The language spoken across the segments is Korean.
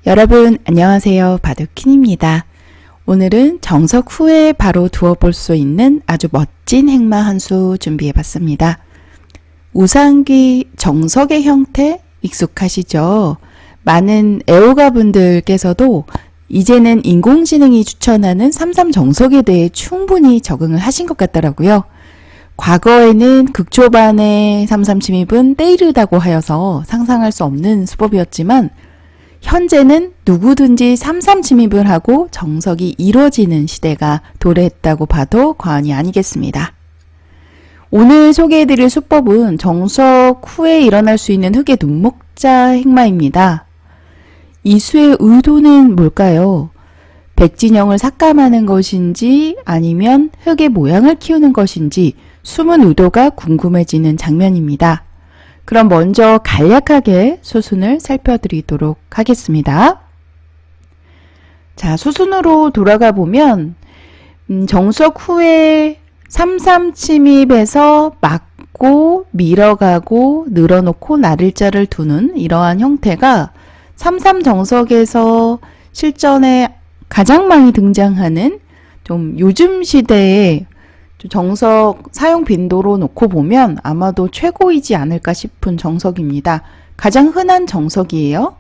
여러분 안녕하세요. 바둑킨입니다. 오늘은 정석 후에 바로 두어볼 수 있는 아주 멋진 행마 한 수 준비해봤습니다. 우상귀 정석의 형태 익숙하시죠? 많은 애호가분들께서도 이제는 인공지능이 추천하는 삼삼 정석에 대해 충분히 적응을 하신 것 같더라고요. 과거에는 극초반의 삼삼 침입은 때이르다고 하여서 상상할 수 없는 수법이었지만 현재는 누구든지 삼삼 침입을 하고 정석이 이루어지는 시대가 도래했다고 봐도 과언이 아니겠습니다. 오늘 소개해드릴 수법은 정석 후에 일어날 수 있는 흑의 눈목자 행마입니다. 이 수의 의도는 뭘까요? 백진영을 삭감하는 것인지 아니면 흑의 모양을 키우는 것인지 숨은 의도가 궁금해지는 장면입니다. 그럼 먼저 간략하게 수순을 살펴드리도록 하겠습니다. 자, 수순으로 돌아가 보면 정석 후에 삼삼 침입에서 막고 밀어가고 늘어놓고 나를자를 두는 이러한 형태가 삼삼 정석에서 실전에 가장 많이 등장하는 좀 요즘 시대의 정석 사용 빈도로 놓고 보면 아마도 최고이지 않을까 싶은 정석입니다. 가장 흔한 정석이에요.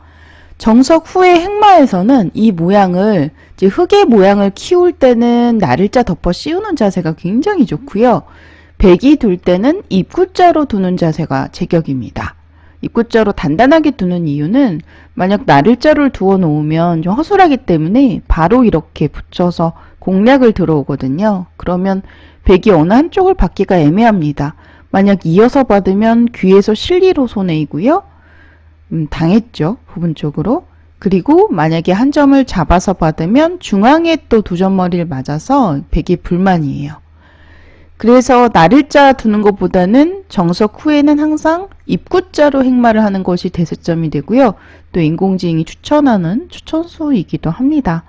정석 후의 행마에서는 이 모양을 이제 흑의 모양을 키울 때는 나를자 덮어 씌우는 자세가 굉장히 좋고요. 백이 둘 때는 입구자로 두는 자세가 제격입니다. 입구자로 단단하게 두는 이유는 만약 나를자를 두어 놓으면 좀 허술하기 때문에 바로 이렇게 붙여서 공략을 들어오거든요. 그러면 백이 어느 한쪽을 받기가 애매합니다. 만약 이어서 받으면 귀에서 실리로 손해이고요. 당했죠. 부분적으로. 그리고 만약에 한 점을 잡아서 받으면 중앙에 또 두 점머리를 맞아서 백이 불만이에요. 그래서 나를자 두는 것보다는 정석 후에는 항상 입구자로 행마를 하는 것이 대세점이 되고요. 또 인공지능이 추천하는 추천수이기도 합니다.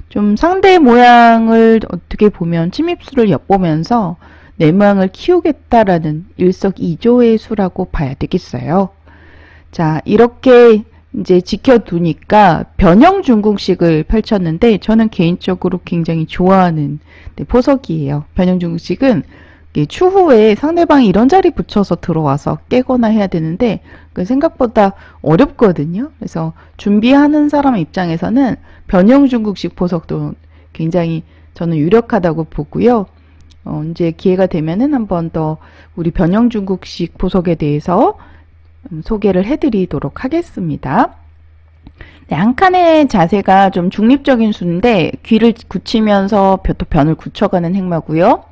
좀 상대의 모양을 어떻게 보면 침입수를 엿보면서 내 모양을 키우겠다라는 일석이조의 수라고 봐야 되겠어요. 자, 이렇게 이제 지켜두니까 변형 중국식을 펼쳤는데 저는 개인적으로 굉장히 좋아하는 포석이에요. 변형 중국식은 추후에 상대방이 이런 자리 붙여서 들어와서 깨거나 해야 되는데 생각보다 어렵거든요. 그래서 준비하는 사람 입장에서는 변형 중국식 포석도 굉장히 저는 유력하다고 보고요. 이제 기회가 되면은 한 번 더 우리 변형 중국식 포석에 대해서 소개를 해드리도록 하겠습니다. 네, 한 칸의 자세가 좀 중립적인 수인데 귀를 굳히면서 변을 굳혀가는 행마고요.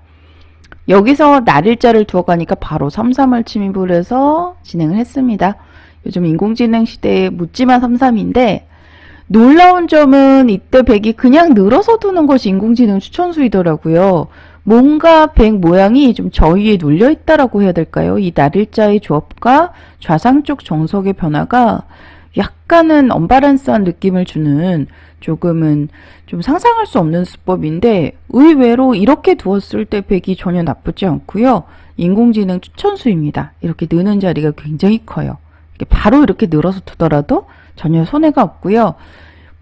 여기서 나를자를 두어가니까 바로 삼삼을 침입을 해서 진행을 했습니다. 요즘 인공지능 시대에 묻지마 삼삼인데 놀라운 점은 이때 백이 그냥 늘어서 두는 것이 인공지능 추천수이더라고요. 뭔가 백 모양이 좀 저위에 눌려 있다라고 해야 될까요? 이 나를자의 조합과 좌상 쪽 정석의 변화가 약간은 언밸런스한 느낌을 주는 조금은 좀 상상할 수 없는 수법인데 의외로 이렇게 두었을 때 백이 전혀 나쁘지 않고요. 인공지능 추천수입니다. 이렇게 느는 자리가 굉장히 커요. 바로 이렇게 늘어서 두더라도 전혀 손해가 없고요.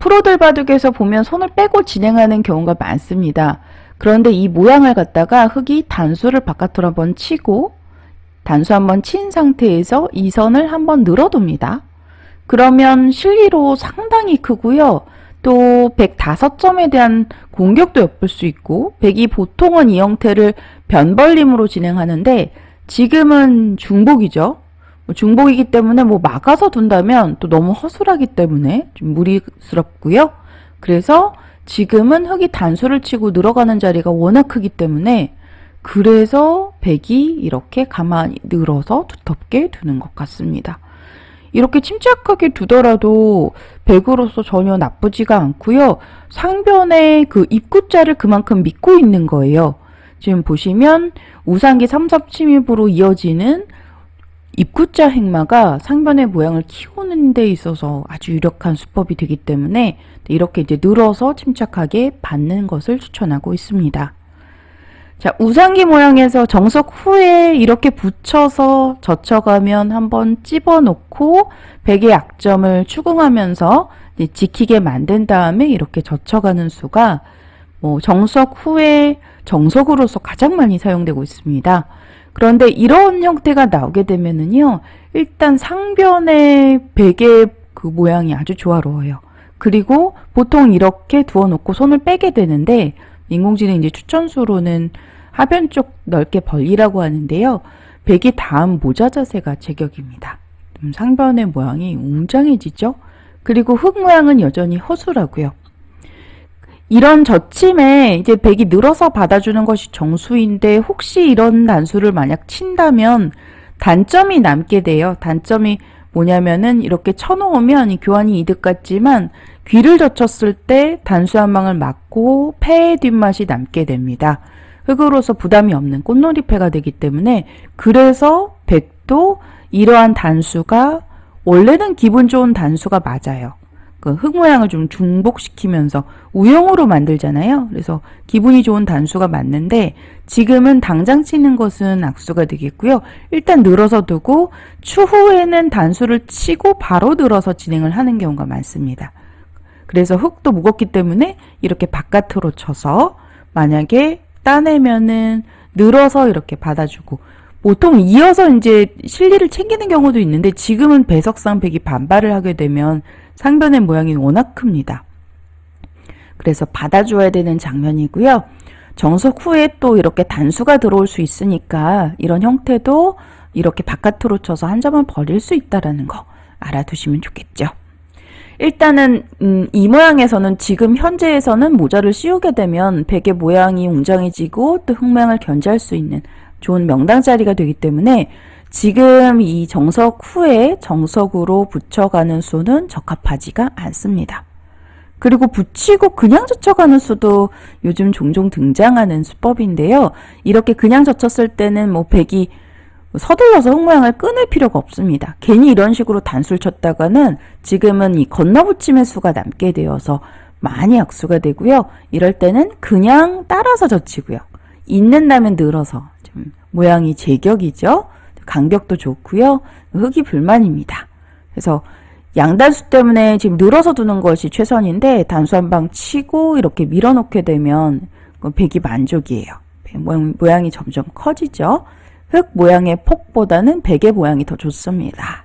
프로들 바둑에서 보면 손을 빼고 진행하는 경우가 많습니다. 그런데 이 모양을 갖다가 흑이 단수를 바깥으로 한번 치고 단수 한번 친 상태에서 이 선을 한번 늘어둡니다. 그러면 실리로 상당히 크고요. 또 105점에 대한 공격도 엿볼 수 있고 백이 보통은 이 형태를 변벌림으로 진행하는데 지금은 중복이죠. 중복이기 때문에 막아서 둔다면 또 너무 허술하기 때문에 좀 무리스럽고요. 그래서 지금은 흑이 단수를 치고 늘어가는 자리가 워낙 크기 때문에 그래서 백이 이렇게 가만히 늘어서 두텁게 두는 것 같습니다. 이렇게 침착하게 두더라도 백으로서 전혀 나쁘지가 않고요. 상변의 그 입구자를 그만큼 믿고 있는 거예요. 지금 보시면 우상기 삼삼 침입으로 이어지는 입구자 행마가 상변의 모양을 키우는 데 있어서 아주 유력한 수법이 되기 때문에 이렇게 이제 늘어서 침착하게 받는 것을 추천하고 있습니다. 자, 우상기 모양에서 정석 후에 이렇게 붙여서 젖혀가면 한번 집어놓고 백의 약점을 추궁하면서 이제 지키게 만든 다음에 이렇게 젖혀가는 수가 정석 후에 정석으로서 가장 많이 사용되고 있습니다. 그런데 이런 형태가 나오게 되면은요, 일단 상변의 백의 그 모양이 아주 조화로워요. 그리고 보통 이렇게 두어놓고 손을 빼게 되는데, 인공지능 이제 추천수로는 하변 쪽 넓게 벌리라고 하는데요. 백이 닿은 모자 자세가 제격입니다. 상변의 모양이 웅장해지죠. 그리고 흙 모양은 여전히 허술하고요. 이런 젖힘에 이제 백이 늘어서 받아주는 것이 정수인데, 혹시 이런 단수를 만약 친다면 단점이 남게 돼요. 단점이 뭐냐면은 이렇게 쳐놓으면 교환이 이득 같지만 귀를 젖혔을 때 단수 한 방을 맞고 폐의 뒷맛이 남게 됩니다. 흙으로서 부담이 없는 꽃놀이패가 되기 때문에, 그래서 백도 이러한 단수가 원래는 기분 좋은 단수가 맞아요. 그 흙 모양을 좀 중복시키면서 우영으로 만들잖아요. 그래서 기분이 좋은 단수가 맞는데, 지금은 당장 치는 것은 악수가 되겠고요. 일단 늘어서 두고 추후에는 단수를 치고 바로 늘어서 진행을 하는 경우가 많습니다. 그래서 흙도 무겁기 때문에 이렇게 바깥으로 쳐서 만약에 따내면은 늘어서 이렇게 받아주고, 보통 이어서 이제 실리를 챙기는 경우도 있는데, 지금은 배석상 백이 반발을 하게 되면 상변의 모양이 워낙 큽니다. 그래서 받아줘야 되는 장면이고요. 정석 후에 또 이렇게 단수가 들어올 수 있으니까 이런 형태도 이렇게 바깥으로 쳐서 한 점을 버릴 수 있다는 거 알아두시면 좋겠죠. 일단은 이 모양에서는, 지금 현재에서는 모자를 씌우게 되면 백의 모양이 웅장해지고 또 흙 모양을 견제할 수 있는 좋은 명당 자리가 되기 때문에, 지금 이 정석 후에 정석으로 붙여가는 수는 적합하지가 않습니다. 그리고 붙이고 그냥 젖혀가는 수도 요즘 종종 등장하는 수법인데요. 이렇게 그냥 젖혔을 때는 백이 서둘러서 흙 모양을 끊을 필요가 없습니다. 괜히 이런 식으로 단수를 쳤다가는 지금은 이 건너붙임의 수가 남게 되어서 많이 악수가 되고요. 이럴 때는 그냥 따라서 젖히고요. 있는다면 늘어서 좀 모양이 제격이죠. 간격도 좋고요. 흙이 불만입니다. 그래서 양단수 때문에 지금 늘어서 두는 것이 최선인데, 단수 한 방 치고 이렇게 밀어놓게 되면 백이 만족이에요. 모양이 점점 커지죠. 흙 모양의 폭보다는 백의 모양이 더 좋습니다.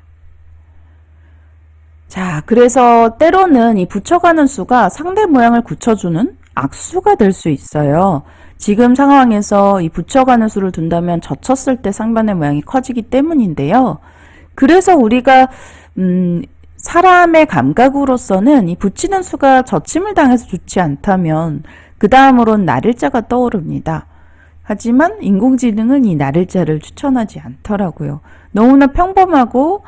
자, 그래서 때로는 이 붙여가는 수가 상대 모양을 굳혀주는 악수가 될 수 있어요. 지금 상황에서 이 붙여가는 수를 둔다면 젖혔을 때 상변의 모양이 커지기 때문인데요. 그래서 우리가 사람의 감각으로서는 이 붙이는 수가 젖힘을 당해서 좋지 않다면 그 다음으로는 나를자가 떠오릅니다. 하지만 인공지능은 이 나를자를 추천하지 않더라고요. 너무나 평범하고,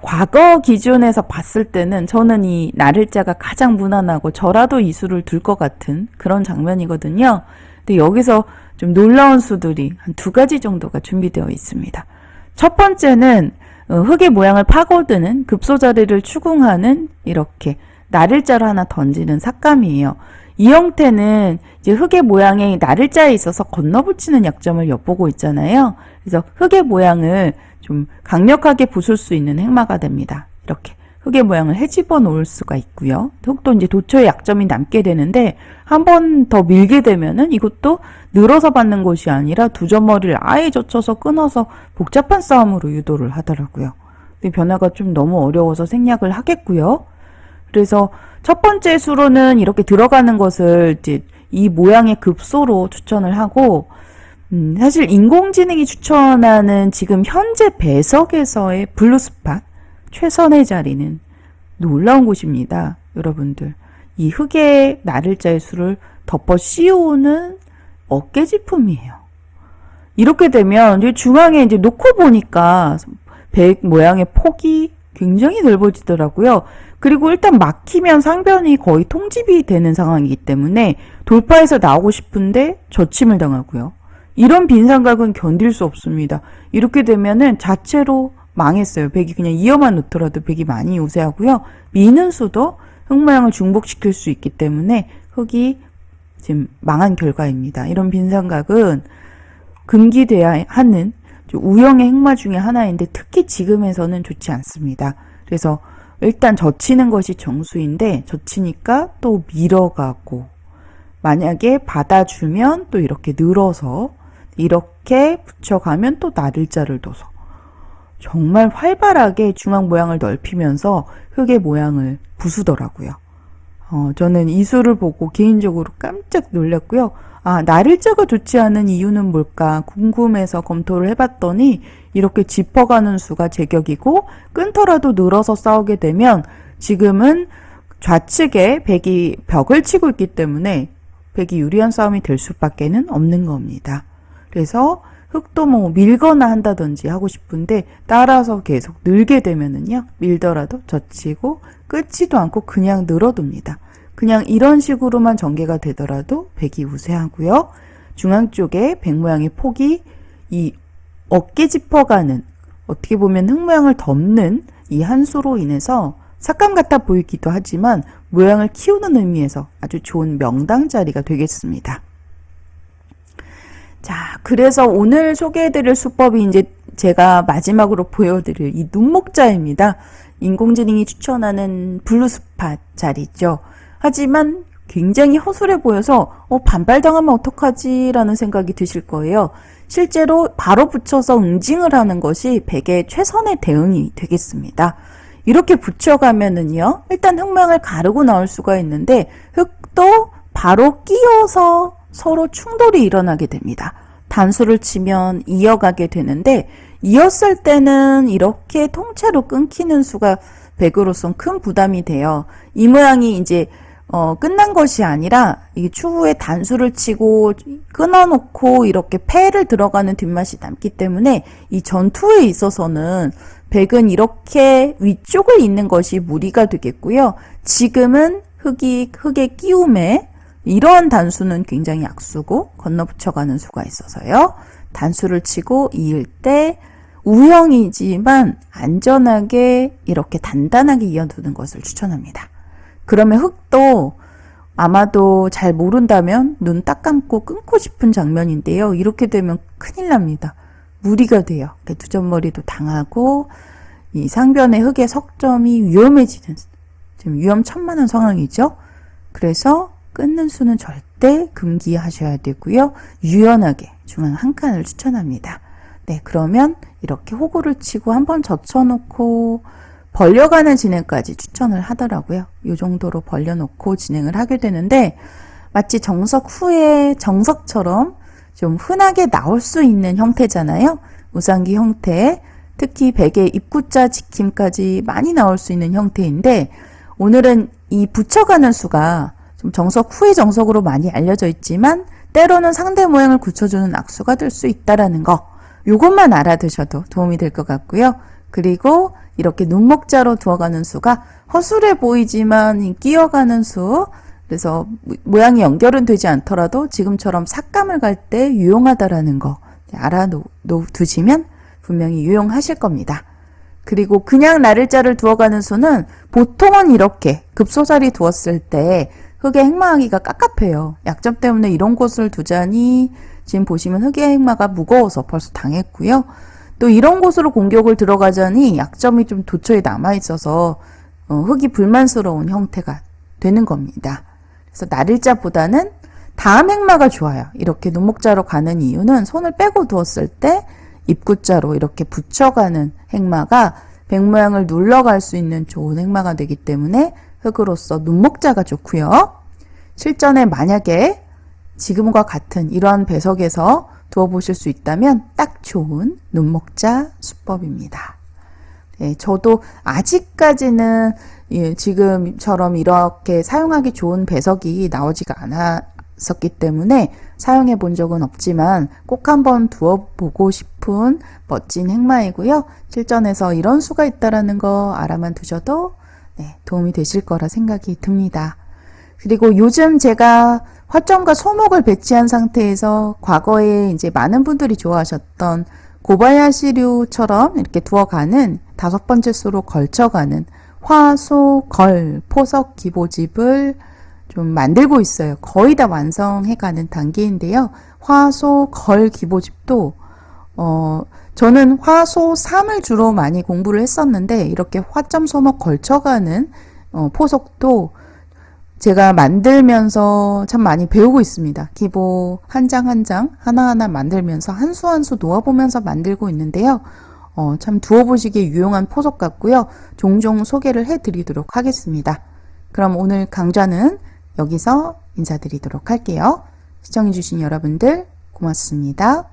과거 기준에서 봤을 때는 저는 이 나를자가 가장 무난하고 저라도 이 수를 둘 것 같은 그런 장면이거든요. 근데 여기서 좀 놀라운 수들이 한 2가지 정도가 준비되어 있습니다. 첫 번째는 흙의 모양을 파고드는 급소자리를 추궁하는 이렇게 나를자를 하나 던지는 삭감이에요. 이 형태는 이제 흙의 모양에 나를자에 있어서 건너붙이는 약점을 엿보고 있잖아요. 그래서 흙의 모양을 좀 강력하게 부술 수 있는 행마가 됩니다. 이렇게 흙의 모양을 헤집어 놓을 수가 있고요. 흙도 이제 도처의 약점이 남게 되는데, 한 번 더 밀게 되면은 이것도 늘어서 받는 것이 아니라 두점머리를 아예 젖혀서 끊어서 복잡한 싸움으로 유도를 하더라고요. 근데 변화가 좀 너무 어려워서 생략을 하겠고요. 그래서 첫 번째 수로는 이렇게 들어가는 것을 이제 이 모양의 급소로 추천을 하고, 사실 인공지능이 추천하는 지금 현재 배석에서의 블루스팟 최선의 자리는 놀라운 곳입니다. 여러분들, 이 흙의 나를자의 수를 덮어 씌우는 어깨지품이에요. 이렇게 되면 중앙에 이제 놓고 보니까 백 모양의 폭이 굉장히 넓어지더라고요. 그리고 일단 막히면 상변이 거의 통집이 되는 상황이기 때문에 돌파해서 나오고 싶은데 젖힘을 당하고요. 이런 빈상각은 견딜 수 없습니다. 이렇게 되면은 자체로 망했어요. 백이 그냥 이어만 놓더라도 백이 많이 우세하고요. 미는 수도 흙 모양을 중복시킬 수 있기 때문에 흙이 지금 망한 결과입니다. 이런 빈삼각은 금기돼야 하는 우영의 행마 중에 하나인데 특히 지금에서는 좋지 않습니다. 그래서 일단 젖히는 것이 정수인데 젖히니까 또 밀어가고 만약에 받아주면 또 이렇게 늘어서 이렇게 붙여가면 또 나들자를 둬서 정말 활발하게 중앙 모양을 넓히면서 흙의 모양을 부수더라고요. 저는 이 수를 보고 개인적으로 깜짝 놀랐고요. 아, 나를자가 좋지 않은 이유는 뭘까 궁금해서 검토를 해봤더니 이렇게 짚어가는 수가 제격이고 끊더라도 늘어서 싸우게 되면 지금은 좌측에 백이 벽을 치고 있기 때문에 백이 유리한 싸움이 될 수밖에는 없는 겁니다. 그래서 흙도 뭐 밀거나 한다든지 하고 싶은데 따라서 계속 늘게 되면은요 밀더라도 젖히고 끊지도 않고 그냥 늘어둡니다. 그냥 이런 식으로만 전개가 되더라도 백이 우세하고요. 중앙 쪽에 백 모양의 폭이 이 어깨 짚어가는 어떻게 보면 흙 모양을 덮는 이 한 수로 인해서 삭감 같아 보이기도 하지만 모양을 키우는 의미에서 아주 좋은 명당 자리가 되겠습니다. 자, 그래서 오늘 소개해드릴 수법이 이제 제가 마지막으로 보여드릴 이 눈목자입니다. 인공지능이 추천하는 블루스팟 자리죠. 하지만 굉장히 허술해 보여서 반발당하면 어떡하지? 라는 생각이 드실 거예요. 실제로 바로 붙여서 응징을 하는 것이 백의 최선의 대응이 되겠습니다. 이렇게 붙여가면은요, 일단 흙모양을 가르고 나올 수가 있는데 흙도 바로 끼어서 서로 충돌이 일어나게 됩니다. 단수를 치면 이어가게 되는데 이었을 때는 이렇게 통째로 끊기는 수가 백으로선 큰 부담이 돼요. 이 모양이 이제 끝난 것이 아니라 이 추후에 단수를 치고 끊어놓고 이렇게 패를 들어가는 뒷맛이 남기 때문에 이 전투에 있어서는 백은 이렇게 위쪽을 잇는 것이 무리가 되겠고요. 지금은 흙의 끼움에 이러한 단수는 굉장히 약수고 건너붙여가는 수가 있어서요. 단수를 치고 이을 때 우형이지만 안전하게 이렇게 단단하게 이어두는 것을 추천합니다. 그러면 흙도 아마도 잘 모른다면 눈 딱 감고 끊고 싶은 장면인데요. 이렇게 되면 큰일 납니다. 무리가 돼요. 두점머리도 당하고 이 상변의 흙의 석점이 위험해지는 지금 위험천만한 상황이죠. 그래서 끊는 수는 절대 금기하셔야 되고요. 유연하게 중앙 한 칸을 추천합니다. 네, 그러면 이렇게 호구를 치고 한번 젖혀놓고 벌려가는 진행까지 추천을 하더라고요. 이 정도로 벌려놓고 진행을 하게 되는데 마치 정석 후에 정석처럼 좀 흔하게 나올 수 있는 형태잖아요. 우상기 형태, 특히 백의 입구자 지킴까지 많이 나올 수 있는 형태인데 오늘은 이 붙여가는 수가 좀 정석 후의 정석으로 많이 알려져 있지만 때로는 상대 모양을 굳혀주는 악수가 될 수 있다라는 거 요것만 알아두셔도 도움이 될 것 같고요. 그리고 이렇게 눈목자로 두어가는 수가 허술해 보이지만 끼어가는 수 그래서 모양이 연결은 되지 않더라도 지금처럼 삭감을 갈 때 유용하다라는 거 알아두시면 분명히 유용하실 겁니다. 그리고 그냥 나를자를 두어가는 수는 보통은 이렇게 급소자리 두었을 때 흙의 행마하기가 깝깝해요. 약점 때문에 이런 곳을 두자니 지금 보시면 흙의 행마가 무거워서 벌써 당했고요. 또 이런 곳으로 공격을 들어가자니 약점이 좀 도처에 남아있어서 흙이 불만스러운 형태가 되는 겁니다. 그래서 나를자보다는 다음 행마가 좋아요. 이렇게 눈목자로 가는 이유는 손을 빼고 두었을 때 입구자로 이렇게 붙여가는 행마가 백 모양을 눌러갈 수 있는 좋은 행마가 되기 때문에 흙으로서 눈목자가 좋고요. 실전에 만약에 지금과 같은 이러한 배석에서 두어보실 수 있다면 딱 좋은 눈목자 수법입니다. 네, 저도 아직까지는 지금처럼 이렇게 사용하기 좋은 배석이 나오지가 않았었기 때문에 사용해 본 적은 없지만 꼭 한번 두어보고 싶은 멋진 행마이고요. 실전에서 이런 수가 있다라는 거 알아만 두셔도 네, 도움이 되실 거라 생각이 듭니다. 그리고 요즘 제가 화점과 소목을 배치한 상태에서 과거에 이제 많은 분들이 좋아하셨던 고바야시류처럼 이렇게 두어가는 5번째 수로 걸쳐가는 화, 소, 걸, 포석, 기보집을 좀 만들고 있어요. 거의 다 완성해가는 단계인데요. 화소 걸 기보집도 저는 화소 3을 주로 많이 공부를 했었는데 이렇게 화점 소목 걸쳐가는 포석도 제가 만들면서 참 많이 배우고 있습니다. 기보 한 장 한 장 하나하나 만들면서 한 수 한 수 놓아보면서 만들고 있는데요. 참 두어보시기에 유용한 포석 같고요. 종종 소개를 해드리도록 하겠습니다. 그럼 오늘 강좌는 여기서 인사드리도록 할게요. 시청해주신 여러분들 고맙습니다.